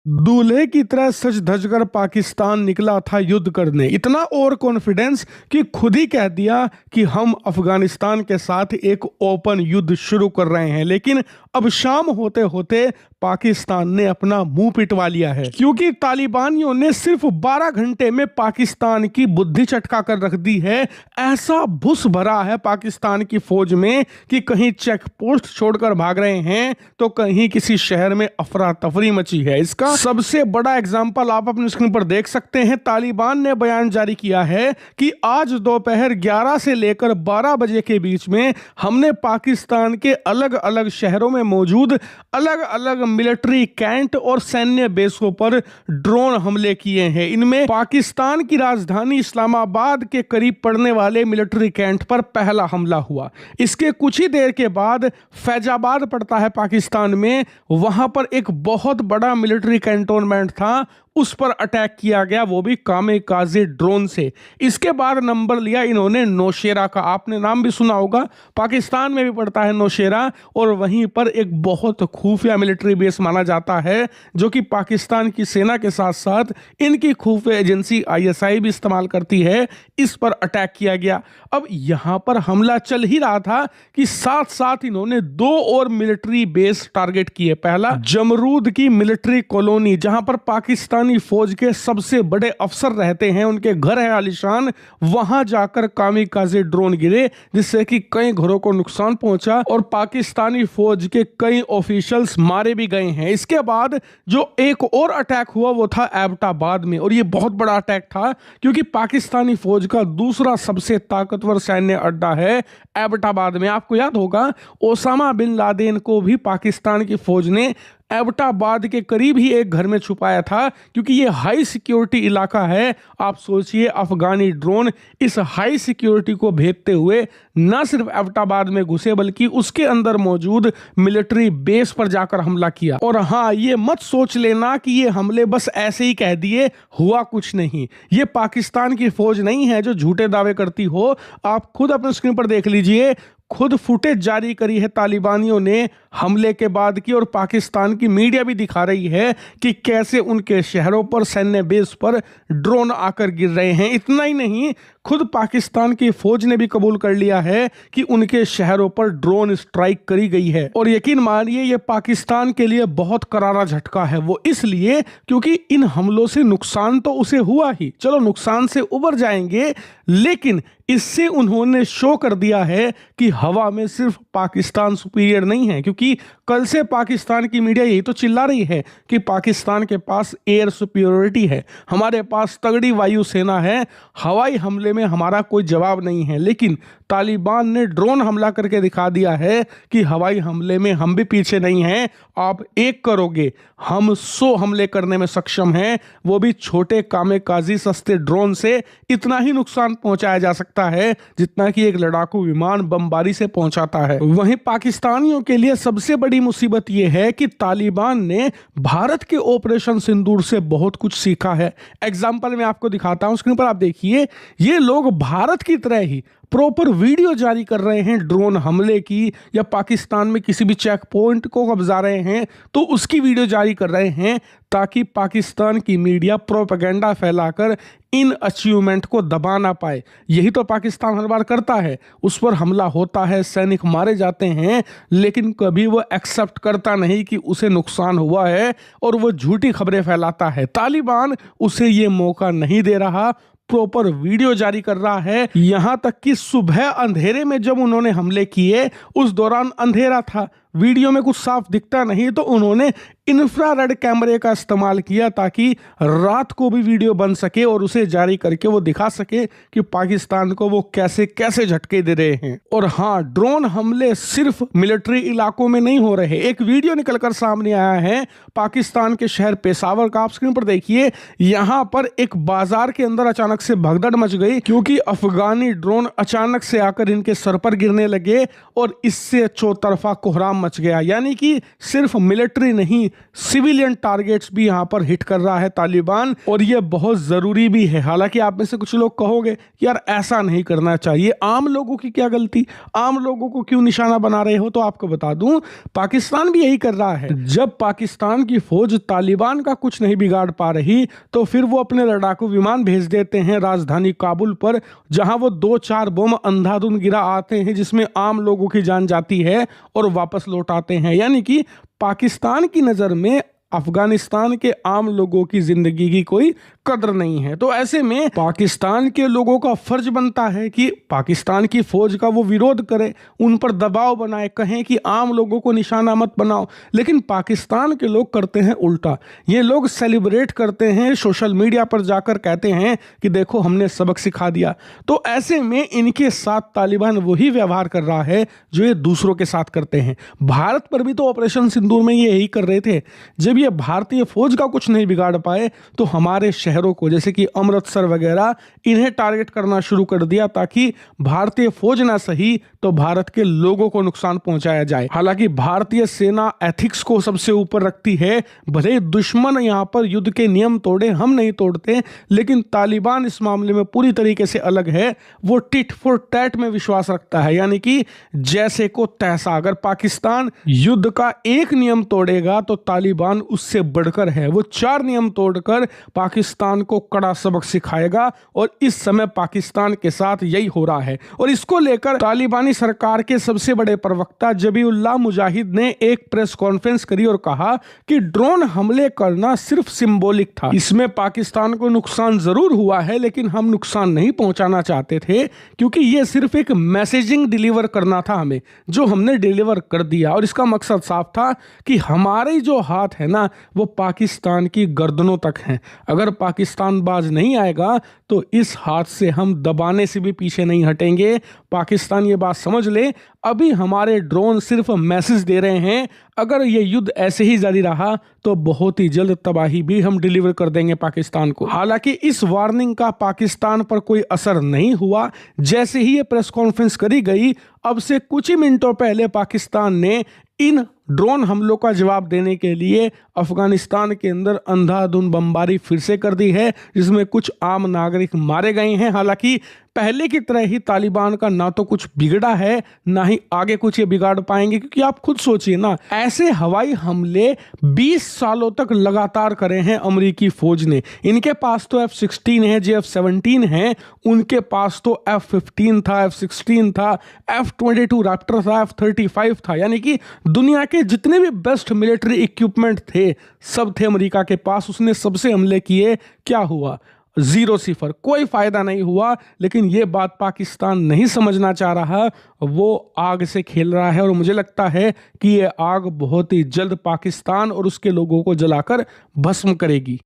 दूल्हे की तरह सज धज कर पाकिस्तान निकला था युद्ध करने। इतना ओवर कॉन्फिडेंस कि खुद ही कह दिया कि हम अफगानिस्तान के साथ एक ओपन युद्ध शुरू कर रहे हैं। लेकिन अब शाम होते होते पाकिस्तान ने अपना मुंह पिटवा लिया है, क्योंकि तालिबानियों ने सिर्फ 12 घंटे में पाकिस्तान की बुद्धि चटका कर रख दी है। ऐसा भुस भरा है पाकिस्तान की फौज में कि कहीं चेक पोस्ट छोड़कर भाग रहे हैं तो कहीं किसी शहर में अफरा तफरी मची है। इसका सबसे बड़ा एग्जाम्पल आप अपनी स्क्रीन पर देख सकते हैं। तालिबान ने बयान जारी किया है कि आज दोपहर 11 से लेकर 12 बजे के बीच में हमने पाकिस्तान के अलग अलग शहरों में मौजूद अलग अलग मिलिट्री कैंट और सैन्य बेसों पर ड्रोन हमले किए हैं। इनमें पाकिस्तान की राजधानी इस्लामाबाद के करीब पड़ने वाले मिलिट्री कैंट पर पहला हमला हुआ। इसके कुछ ही देर के बाद फैजाबाद पड़ता है पाकिस्तान में, वहां पर एक बहुत बड़ा मिलिट्री कैंटोनमेंट था, उस पर अटैक किया गया, वो भी कामेकाज़े ड्रोन से। इसके बाद नंबर लिया इन्होंने नौशेरा का। आपने नाम भी सुना होगा, पाकिस्तान में भी पड़ता है नौशेरा, और वहीं पर एक बहुत खुफिया मिलिट्री बेस माना जाता है जो कि पाकिस्तान की सेना के साथ साथ इनकी खुफिया एजेंसी आईएसआई भी इस्तेमाल करती है। इस पर अटैक किया गया। अब यहां पर हमला चल ही रहा था कि साथ साथ इन्होंने 2 और मिलिट्री बेस टारगेट किए। पहला जमरूद की मिलिट्री कॉलोनी, जहां पर पाकिस्तान फौज के सबसे बड़े अफसर रहते हैं, उनके घर है आलिशान, वहां जाकर कामिकाज़े ड्रोन गिरे जिससे कि कई घरों को नुकसान पहुंचा और पाकिस्तानी फौज के कई ऑफिशियल्स मारे भी गए हैं। इसके बाद जो एक और अटैक हुआ वो था एबटाबाद में, और ये बहुत बड़ा अटैक था क्योंकि पाकिस्तानी फौज का दूसरा सबसे ताकतवर सैन्य अड्डा है एबटाबाद में। आपको याद होगा ओसामा बिन लादेन को भी पाकिस्तान की फौज ने एबटाबाद के करीब ही एक घर में छुपाया था, क्योंकि ये हाई सिक्योरिटी इलाका है। आप सोचिए, अफगानी ड्रोन इस हाई सिक्योरिटी को भेदते हुए न सिर्फ एबटाबाद में घुसे बल्कि उसके अंदर मौजूद मिलिट्री बेस पर जाकर हमला किया। और हाँ, ये मत सोच लेना कि ये हमले बस ऐसे ही कह दिए, हुआ कुछ नहीं। ये पाकिस्तान की फौज नहीं है जो झूठे दावे करती हो। आप खुद अपने स्क्रीन पर देख लीजिए, खुद फुटेज जारी करी है तालिबानियों ने हमले के बाद की, और पाकिस्तान की मीडिया भी दिखा रही है कि कैसे उनके शहरों पर सैन्य बेस पर ड्रोन आकर गिर रहे हैं। इतना ही नहीं, खुद पाकिस्तान की फौज ने भी कबूल कर लिया है कि उनके शहरों पर ड्रोन स्ट्राइक करी गई है। और यकीन मानिए, ये पाकिस्तान के लिए बहुत करारा झटका है। वो इसलिए क्योंकि इन हमलों से नुकसान तो उसे हुआ ही, चलो नुकसान से उबर जाएंगे, लेकिन इससे उन्होंने शो कर दिया है कि हवा में सिर्फ पाकिस्तान सुपीरियर नहीं है। क्योंकि कल से पाकिस्तान की मीडिया यही तो चिल्ला रही है कि पाकिस्तान के पास एयर सुपीरियरिटी है, हमारे पास तगड़ी वायुसेना है, हवाई हमले में हमारा कोई जवाब नहीं है। लेकिन तालिबान ने ड्रोन हमला करके दिखा दिया है कि हवाई हमले में हम भी पीछे नहीं हैं। आप एक करोगे, हम 100 हमले करने में सक्षम हैं, वो भी छोटे कामेकाज़ी सस्ते ड्रोन से। इतना ही नुकसान पहुंचाया जा सकता है जितना कि एक लड़ाकू विमान बमबारी से पहुंचाता है। वहीं पाकिस्तानियों के लिए सबसे बड़ी मुसीबत यह है कि तालिबान ने भारत के ऑपरेशन सिंदूर से बहुत कुछ सीखा है। एग्जाम्पल मैं आपको दिखाता हूं, स्क्रीन पर आप देखिए, ये लोग भारत की तरह ही प्रॉपर वीडियो जारी कर रहे हैं ड्रोन हमले की, या पाकिस्तान में किसी भी चेक पॉइंट को कब्जा रहे हैं तो उसकी वीडियो जारी कर रहे हैं, ताकि पाकिस्तान की मीडिया प्रोपेगेंडा फैलाकर इन अचीवमेंट को दबा ना पाए। यही तो पाकिस्तान हर बार करता है, उस पर हमला होता है, सैनिक मारे जाते हैं, लेकिन कभी वो एक्सेप्ट करता नहीं कि उसे नुकसान हुआ है और वो झूठी खबरें फैलाता है। तालिबान उसे ये मौका नहीं दे रहा, प्रॉपर वीडियो जारी कर रहा है। यहां तक कि सुबह अंधेरे में जब उन्होंने हमले किए, उस दौरान अंधेरा था, वीडियो में कुछ साफ दिखता नहीं, तो उन्होंने इंफ्रारेड कैमरे का इस्तेमाल किया ताकि रात को भी वीडियो बन सके और उसे जारी करके वो दिखा सके कि पाकिस्तान को वो कैसे कैसे झटके दे रहे हैं। और हाँ, ड्रोन हमले सिर्फ मिलिट्री इलाकों में नहीं हो रहे। एक वीडियो निकलकर सामने आया है पाकिस्तान के शहर पेशावर का, आप स्क्रीन पर देखिए। यहां पर एक बाजार के अंदर अचानक से भगदड़ मच गई, क्योंकि अफगानी ड्रोन अचानक से आकर इनके सर पर गिरने लगे और इससे चौतरफा कोहराम मच गया। यानी कि सिर्फ मिलिट्री नहीं, सिविलियन टारगेट्स भी यहाँ पर हिट कर रहा है तालिबान, और ये बहुत जरूरी भी है। हालांकि आप में से कुछ लोग कहोगे कि यार ऐसा नहीं करना चाहिए, आम लोगों की क्या गलती, आम लोगों को क्यों निशाना बना रहे हो? तो आपको बता दूं, पाकिस्तान भी यही कर रहा है। जब पाकिस्तान की फौज तालिबान का कुछ नहीं बिगाड़ पा रही तो फिर वो अपने लड़ाकू विमान भेज देते हैं राजधानी काबुल पर, जहां वो 2-4 बम अंधाधुंध गिरा आते हैं जिसमें आम लोगों की जान जाती है और वापस लौट आते हैं। यानी कि पाकिस्तान की नजर में अफगानिस्तान के आम लोगों की जिंदगी की कोई कदर नहीं है। तो ऐसे में पाकिस्तान के लोगों का फर्ज बनता है कि पाकिस्तान की फौज का वो विरोध करे, उन पर दबाव बनाए, कहें कि आम लोगों को निशाना मत बनाओ। लेकिन पाकिस्तान के लोग करते हैं उल्टा, ये लोग सेलिब्रेट करते हैं, सोशल मीडिया पर जाकर कहते हैं कि देखो हमने सबक सिखा दिया। तो ऐसे में इनके साथ तालिबान वही व्यवहार कर रहा है जो ये दूसरों के साथ करते हैं। भारत पर भी तो ऑपरेशन सिंदूर में ये यही कर रहे थे। जब ये भारतीय फौज का कुछ नहीं बिगाड़ पाए तो हमारे शहरों को, जैसे कि अमृतसर वगैरह, इन्हें टारगेट करना शुरू कर दिया ताकि भारतीय फौज ना सही तो भारत के लोगों को नुकसान पहुंचाया जाए। हालांकि भारतीय सेना एथिक्स को सबसे ऊपर रखती है। भले दुश्मन यहां पर युद्ध के नियम तोड़े, हम नहीं तोड़ते, लेकिन तालिबान इस मामले में पूरी तरीके से अलग है। वो टिट फॉर टैट में विश्वास रखता है, यानी कि जैसे को तैसा। अगर पाकिस्तान युद्ध का एक नियम तोड़ेगा तो तालिबान उससे बढ़कर है, वो 4 नियम तोड़कर पाकिस्तान को कड़ा सबक सिखाएगा। और इस समय पाकिस्तान के साथ यही हो रहा है। और इसको लेकर तालिबानी सरकार के सबसे बड़े प्रवक्ता जबीउल्लाह मुजाहिद ने एक प्रेस कॉन्फ्रेंस करी और कहा कि ड्रोन हमले करना सिर्फ सिंबॉलिक था, इसमें पाकिस्तान को नुकसान जरूर हुआ है लेकिन हम नुकसान नहीं पहुंचाना चाहते थे, क्योंकि यह सिर्फ एक मैसेजिंग डिलीवर करना था हमें, जो हमने डिलीवर कर दिया। और इसका मकसद साफ था कि हमारे जो हाथ है ना वो पाकिस्तान की गर्दनों तक हैं। अगर पाकिस्तान बाज नहीं आएगा तो इस हाथ से हम दबाने से भी पीछे नहीं हटेंगे। पाकिस्तान ये बात समझ ले, अभी हमारे ड्रोन सिर्फ मैसेज दे रहे हैं, अगर ये युद्ध ऐसे ही जारी रहा तो बहुत ही जल्द तबाही भी हम डिलीवर कर देंगे पाकिस्तान को। हालांकि इस वार्निंग का पाकिस्तान पर कोई असर नहीं हुआ। जैसे ही ये प्रेस कॉन्फ्रेंस करी गई, अब से कुछ ही मिनटों पहले पाकिस्तान ने इन ड्रोन हमलों का जवाब देने के लिए अफगानिस्तान के अंदर अंधाधुंध बमबारी फिर से कर दी है, जिसमें कुछ आम नागरिक मारे गए हैं। हालांकि पहले की तरह ही तालिबान का ना तो कुछ बिगड़ा है, ना ही आगे कुछ ये बिगाड़ पाएंगे, क्योंकि आप खुद सोचिए ना, ऐसे हवाई हमले 20 सालों तक लगातार करे हैं अमेरिकी फौज ने। इनके पास तो F-16 है, जो F-17 है, उनके पास तो F-15 था, F-16 था, F-22 रैप्टर था, F-35 था। यानी कि दुनिया के जितने भी बेस्ट मिलिट्री इक्विपमेंट थे सब थे अमेरिका के पास। उसने सबसे हमले किए, क्या हुआ? 0-0, कोई फायदा नहीं हुआ। लेकिन ये बात पाकिस्तान नहीं समझना चाह रहा, वो आग से खेल रहा है। और मुझे लगता है कि ये आग बहुत ही जल्द पाकिस्तान और उसके लोगों को जलाकर भस्म करेगी।